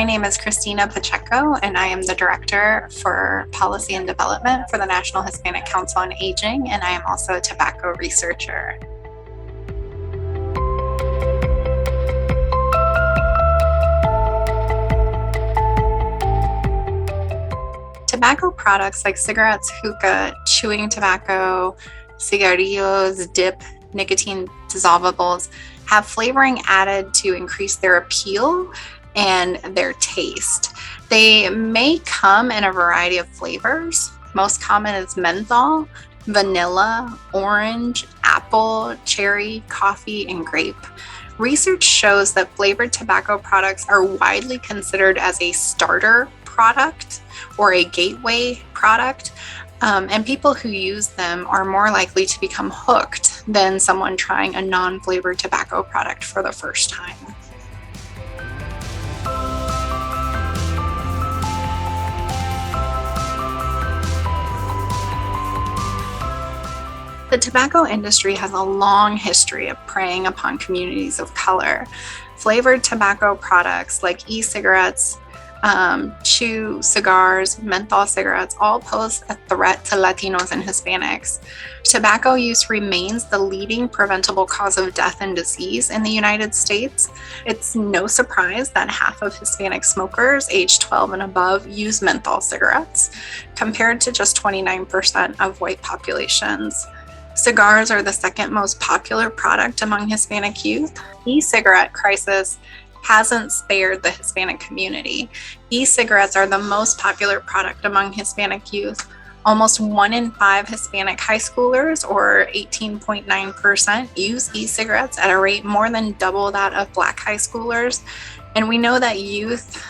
My name is Christina Pacheco, and I am the Director for Policy and Development for the National Hispanic Council on Aging, and I am also a tobacco researcher. Tobacco products like cigarettes, hookah, chewing tobacco, cigarillos, dip, nicotine dissolvables have flavoring added to increase their appeal and their taste. They may come in a variety of flavors. Most common is menthol, vanilla, orange, apple, cherry, coffee, and grape. Research shows that flavored tobacco products are widely considered as a starter product or a gateway product, and people who use them are more likely to become hooked than someone trying a non-flavored tobacco product for the first time. The tobacco industry has a long history of preying upon communities of color. Flavored tobacco products like e-cigarettes, chew cigars, menthol cigarettes all pose a threat to Latinos and Hispanics. Tobacco use remains the leading preventable cause of death and disease in the United States. It's no surprise that half of Hispanic smokers aged 12 and above use menthol cigarettes, compared to just 29% of white populations. Cigars are the second most popular product among Hispanic youth. E-cigarette crisis hasn't spared the Hispanic community. E-cigarettes are the most popular product among Hispanic youth. Almost 1 in 5 Hispanic high schoolers, or 18.9%, use e-cigarettes at a rate more than double that of Black high schoolers. And we know that youth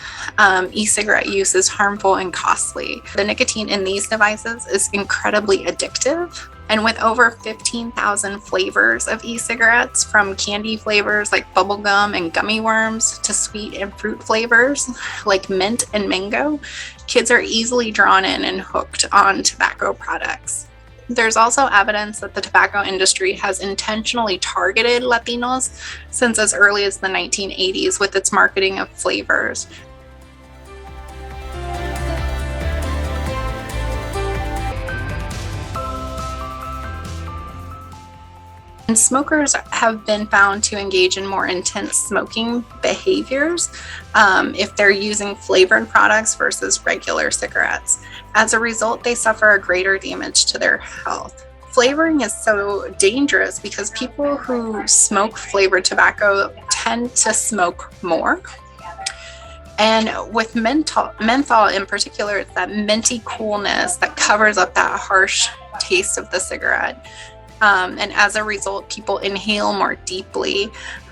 e-cigarette use is harmful and costly. The nicotine in these devices is incredibly addictive. And with over 15,000 flavors of e-cigarettes, from candy flavors like bubblegum and gummy worms to sweet and fruit flavors like mint and mango, kids are easily drawn in and hooked on tobacco products. There's also evidence that the tobacco industry has intentionally targeted Latinos since as early as the 1980s with its marketing of flavors. And smokers have been found to engage in more intense smoking behaviors if they're using flavored products versus regular cigarettes. As a result, they suffer a greater damage to their health. Flavoring is so dangerous because people who smoke flavored tobacco tend to smoke more. And with menthol in particular, it's that minty coolness that covers up that harsh taste of the cigarette. And as a result, people inhale more deeply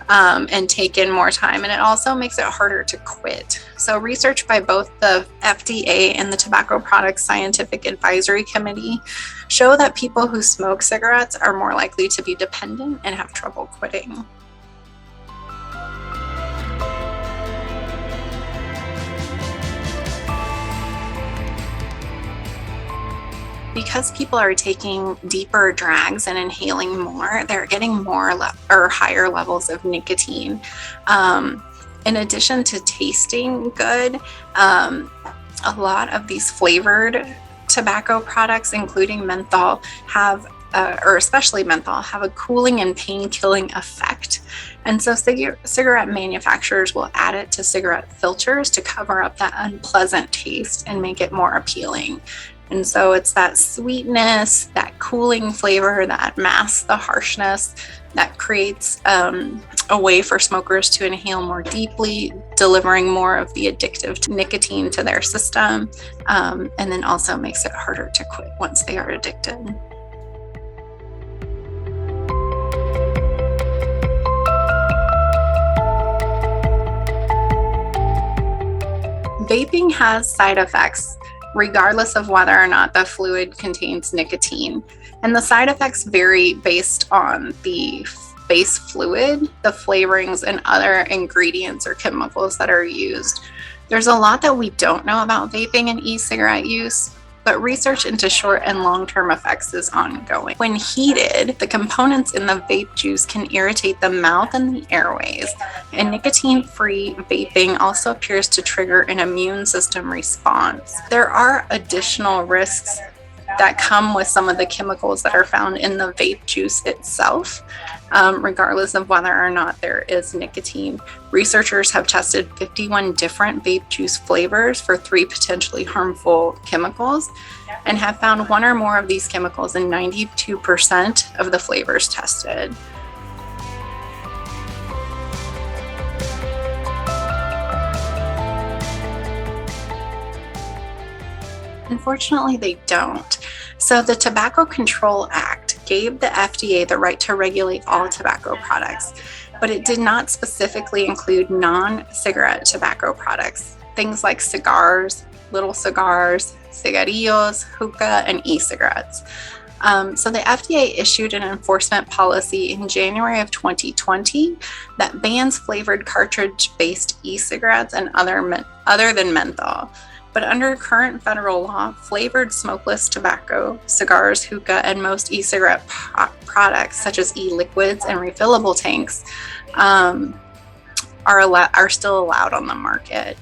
and take in more time. And it also makes it harder to quit. So research by both the FDA and the Tobacco Products Scientific Advisory Committee show that people who smoke cigarettes are more likely to be dependent and have trouble quitting. Because people are taking deeper drags and inhaling more, they're getting more or higher levels of nicotine. In addition to tasting good, a lot of these flavored tobacco products, including menthol, or especially menthol, have a cooling and pain-killing effect. And so cigarette manufacturers will add it to cigarette filters to cover up that unpleasant taste and make it more appealing. And so it's that sweetness, that cooling flavor that masks the harshness that creates a way for smokers to inhale more deeply, delivering more of the addictive nicotine to their system, and then also makes it harder to quit once they are addicted. Vaping has side effects regardless of whether or not the fluid contains nicotine. And the side effects vary based on the base fluid, the flavorings, and other ingredients or chemicals that are used. There's a lot that we don't know about vaping and e-cigarette use. but research into short and long-term effects is ongoing. When heated, the components in the vape juice can irritate the mouth and the airways, and nicotine-free vaping also appears to trigger an immune system response. There are additional risks that come with some of the chemicals that are found in the vape juice itself, regardless of whether or not there is nicotine. Researchers have tested 51 different vape juice flavors for 3 potentially harmful chemicals and have found one or more of these chemicals in 92% of the flavors tested. Unfortunately, they don't. So the Tobacco Control Act gave the FDA the right to regulate all tobacco products, but it did not specifically include non-cigarette tobacco products, things like cigars, little cigars, cigarillos, hookah, and e-cigarettes. So the FDA issued an enforcement policy in January of 2020 that bans flavored cartridge-based e-cigarettes and other than menthol. But under current federal law, flavored smokeless tobacco, cigars, hookah, and most e-cigarette products, such as e-liquids and refillable tanks, are still allowed on the market.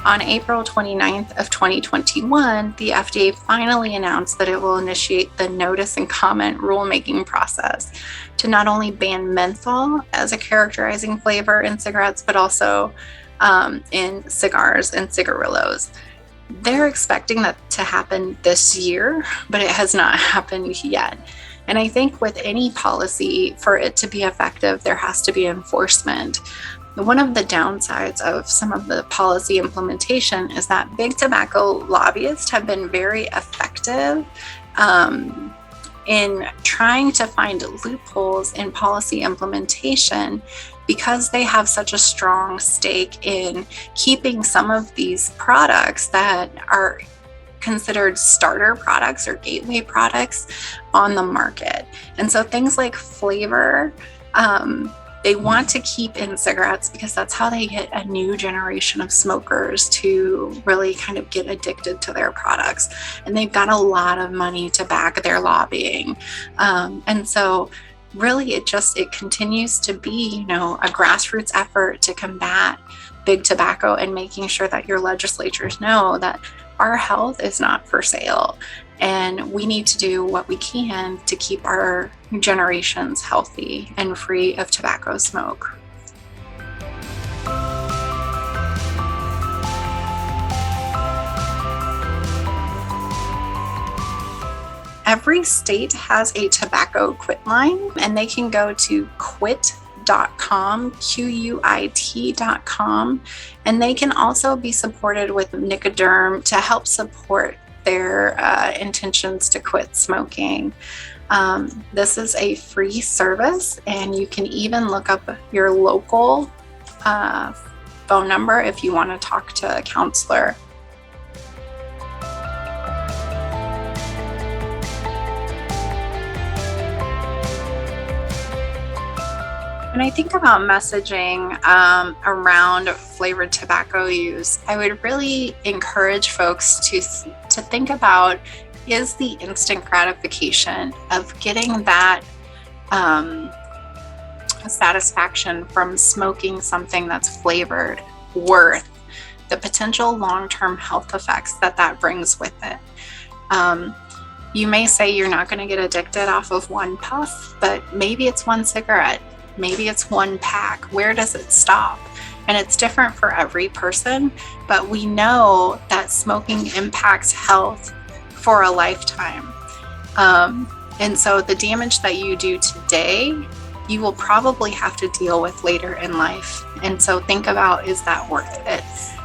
On April 29th of 2021, the FDA finally announced that it will initiate the notice and comment rulemaking process to not only ban menthol as a characterizing flavor in cigarettes, but also in cigars and cigarillos. They're expecting that to happen this year, but it has not happened yet. And I think with any policy, for it to be effective, there has to be enforcement. One of the downsides of some of the policy implementation is that big tobacco lobbyists have been very effective in trying to find loopholes in policy implementation because they have such a strong stake in keeping some of these products that are considered starter products or gateway products on the market. And so things like flavor, they want to keep in cigarettes because that's how they get a new generation of smokers to really kind of get addicted to their products. And they've got a lot of money to back their lobbying. And so really it continues to be, a grassroots effort to combat big tobacco and making sure that your legislatures know that our health is not for sale. And we need to do what we can to keep our generations healthy and free of tobacco smoke. Every state has a tobacco quit line, and they can go to quit.com, quit.com, and they can also be supported with Nicoderm to help support their intentions to quit smoking. This is a free service, and you can even look up your local phone number if you want to talk to a counselor. When I think about messaging around flavored tobacco use, I would really encourage folks to think about, is the instant gratification of getting that satisfaction from smoking something that's flavored worth the potential long-term health effects that brings with it? You may say you're not going to get addicted off of one puff, but maybe it's one cigarette. Maybe it's one pack. Where does it stop? And it's different for every person, but we know that smoking impacts health for a lifetime. And so the damage that you do today, you will probably have to deal with later in life. And so think about, is that worth it?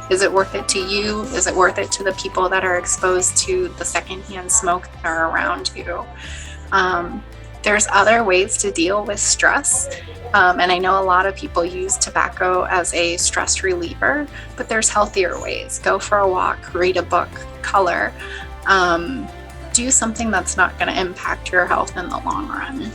Is it worth it to you? Is it worth it to the people that are exposed to the secondhand smoke that are around you? There's other ways to deal with stress. And I know a lot of people use tobacco as a stress reliever, but there's healthier ways. Go for a walk, read a book, color. Do something that's not going to impact your health in the long run.